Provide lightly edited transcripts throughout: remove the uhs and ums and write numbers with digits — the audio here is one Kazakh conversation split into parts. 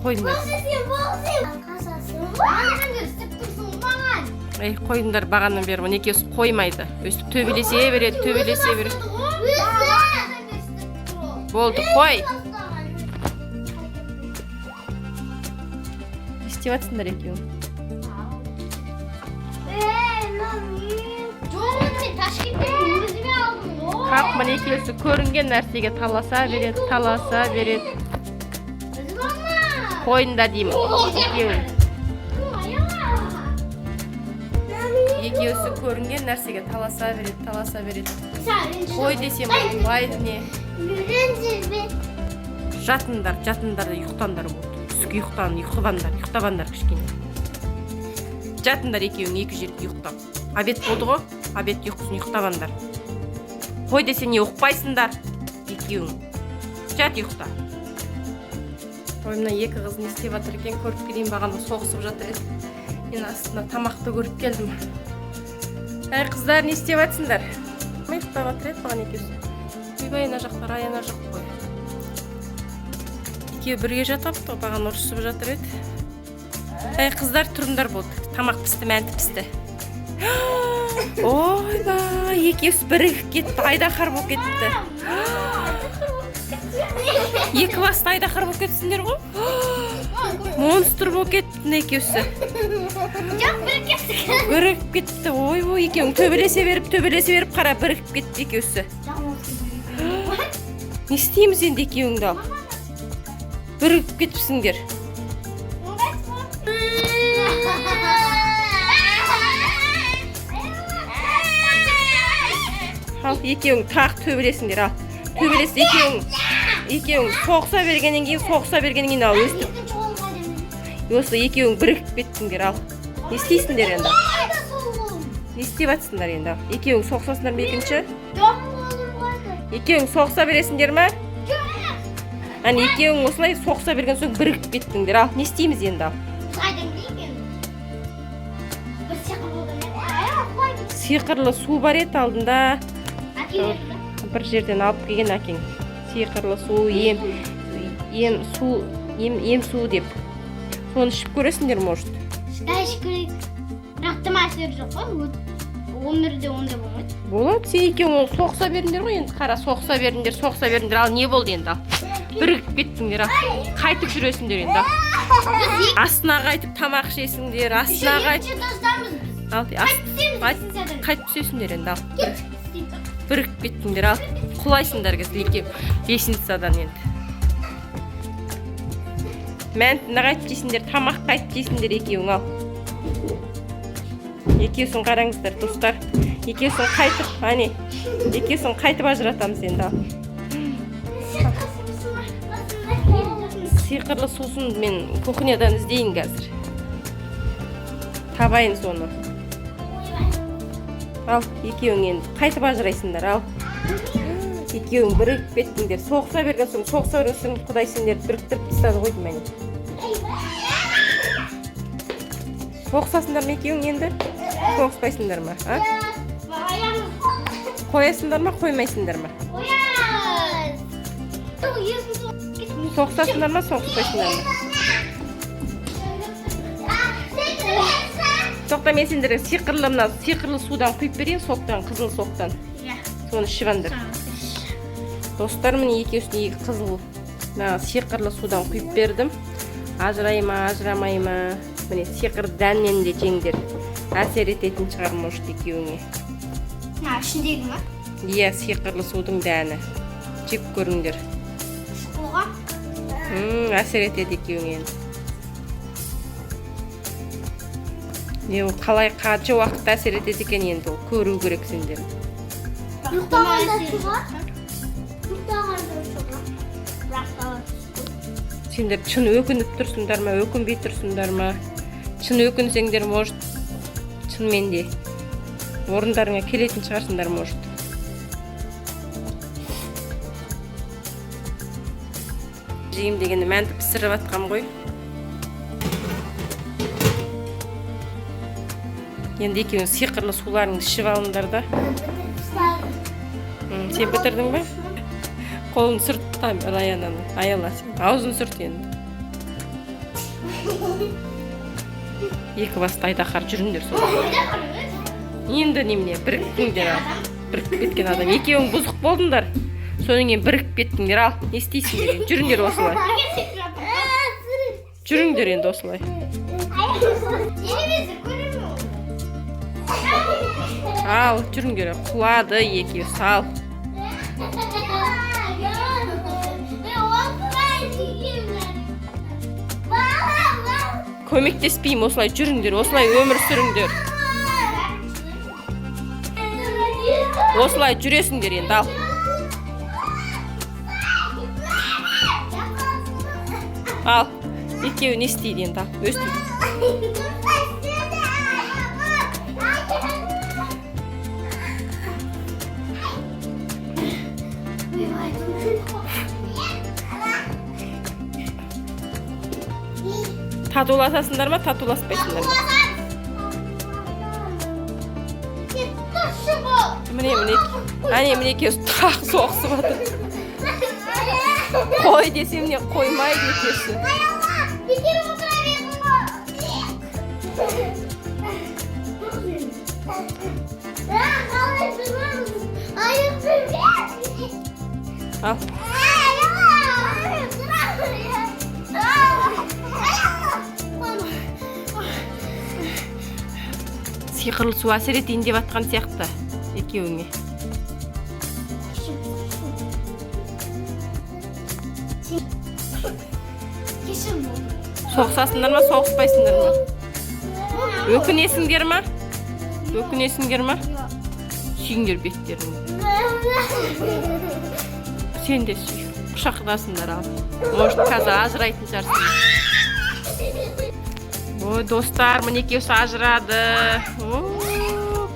қойыңдар. Ей, қойыңдар бағаннан бері оны екеуісі қоймайды. Өстіп төбелесе береді, төбелесе береді. Болды, қой. Не істеп жатсыңдар екеуің? Қап, міне екеуісі көрінген нәрсеге таласа береді, таласа береді. Қойында деймін, екеуің. Екеуісі көрінген нәрсеге таласа береді, таласа береді. Қой десем, байды не? Жатындар, жатындар да ұйықтандар болды. Түскі ұйықтабандар кішкене. Жатындар екеуің екі жерге ұйықтап. Обед болды ғой, обед ұйқысын ұйықтабандар. Қой десе не ұқпайсыңдар екеуің. Жат ұйықта. Ойымнан екі қыз не істеп жатыр екен, көріп келейін, бағана соғысып жатыр еді. Мен астына тамақты көріп келдім. Әй қыздар, не істеп жатсыңдар? Ұйықтап жатыр еді баған екеусі. Ойбай, ана жақтар, аяна жоқ қой. Екеуі бірге жатапты, баған ұрысып жатыр еді. Әй қыздар, тұрыңдар болды. Тамақ пісті, мәнті пісті. Ойбай, екеусі бірігіп кетті, айдаһар болып кетті. Екі басты айдаһар болып кетсіңдер ғой? Монстр болып кетті екеусі. Бірігіп кетті. Ой, екеуің төбелесе беріп, қара бірігіп кетті екеусі. Не істейміз енді екеуіңді? Бірігіп кетіпсіңдер. Ал, екеуің тақ төбелесіңдер, ал. Төбелес екеуің соғыса бергеннен кейін ал өстіп. Осы екеуің бірігіп кеттіңдер, ал. Не істейсіңдер енді? Не істеп жатсыңдар енді? Екеуің соғысасыңдар ма екінші? Екеуің соғыса бересіңдер ма? Әне екеуің осылай соғыса берген соң бірігіп кеттіңдер, ал. Не істейміз енді? Сиқырлы су бар еді алдында. Бір жерден алып келген әкең. Сиқырлы су, ем су деп. Соны ішіп көресіңдер, может? Ішіп көрейік. Бірақ тым әсері жоқ қой. Өмірде ондай болмайды. Болады, сен екеуің соғыса беріңдер ғой енді. Қара, соғыса беріңдер. Ал не болды енді? Бірігіп кеттіңдер, ал. Қайтып жүресіңдер енді. Астына қайтып тамақ жесіңдер, астына қайтып. Ал, қайтып түсесіңдер енді, ал. Бірігіп кеттіңдер, ал. Құлайсыңдар кесіл екеуің. Лестницадан енді. Мәнтіні қайтып жейсіңдер, тамақ қайтып жейсіңдер екеуің, ал. Екеусін қараңыздар, достар. Екеусін қайтып ажыратамыз енді, ал. Сиқырлы сусын мен кухнядан іздейін қазір. Табайын соны. Ал, екеуің енді қайтып ажырайсыңдар, ал. Екеуің бірігіп кеттіңдер. Соғыса берген соң құдай сендерді біріктіріп тастады ғой деймін. Соғысасыңдар ма екеуің енді? Соғыспайсыңдар ма? Қоясыңдар ма, қоймайсыңдар ма? Соғысасыңдар ма, соғыспайсыңдар ма? Соқта мен сендерге сиқырлы судан құйып берейін, соқтан, қызыл соқтан. Соны ішіп аңдар. Достар, міне екеусіне екі қызыл сиқырлы судан құйып бердім. Ажырай ма, ажырамай ма? Міне сиқыр дәннен де жеңдер. Әсер ететін шығар, может, екеуіңе. Ішіндегі ма? Иә, сиқырлы судың дәні. Жеп көріңдер. Әсер етеді екеуіңе енді. Қалай қанша уақытта әсер етеді екен енді, көру керек сендер. Ұйықтағанда шығар. Ұйықтағанда шығар. Сендер шын өкініп тұрсыңдар ма, өкінбей тұрсыңдар ма? Шын өкінсеңдер, может, шынымен де орындарыңа келетін шығарсыңдар, может. Жейім дегенде мәнті пісіріп атқам ғой. Енді екеуің сиқырлы суларыңды ішіп алыңдар да. Сен бітірдің бе? Қолын сүрт, аяла сен. Аузын сүрт енді. Екі басты айдаһар жүріңдер сол. Енді немене біріктіңдер ал. Бірікіп кеткен адам. Екеуің бұзық болдыңдар. Содан кейін бірікіп кеттіңдер ал. Не істейсіңдер енді? Жүріңдер осылай. Жүріңдер енді осылай. Телевизор көрмеймін. Ал, жүріңдер. Құлады екеуі сал. Көмектеспеймін, осылай жүріңдер, осылай өмір сүріңдер. Осылай жүресіңдер енді ал. Ал, екеуі не істейді енді ал, өстейді. Татуласасыңдар ма, татуласпайсыңдар ма? Міне, міне екеуі тақ соғысып жатыр. Қой десем не қоймайды екесі. Ал. Сиқырлы су әсер етейін деп атқан сияқты екеуіңе. Соғысасыңдар ма, соғыспайсыңдар ма? Өкінесіңдер ма? Өкінесіңдер ма? Сүйіңдер беттеріңді. Сен де сүй. Құшақтасыңдар ал. Может, қазір ажырайтын шығарсың. Ой, достар, міне екеуісі ажырады.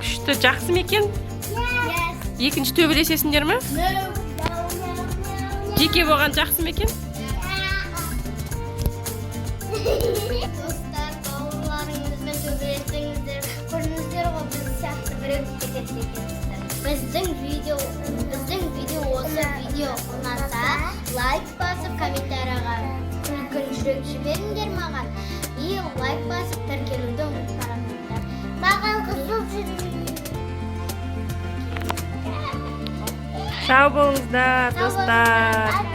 Күшті, жақсы ма екен? Екінші төбелесесіңдер ме? Жеке болған жақсы ма екен? Достар, бауырларыңызбен төбелестіңіздер. Көрдіңіздер ғой, біз сияқты бірігіп кетеді екенсіздер. Біздің видео осы видео ұнаса, лайк басып, комментарияға үлкен жүрек жіберіңдер маған. И лайк басып, тіркелуді ұмытпаңыздар. Маған қызыл жүріңіздер. Сау болыңыздар, достар.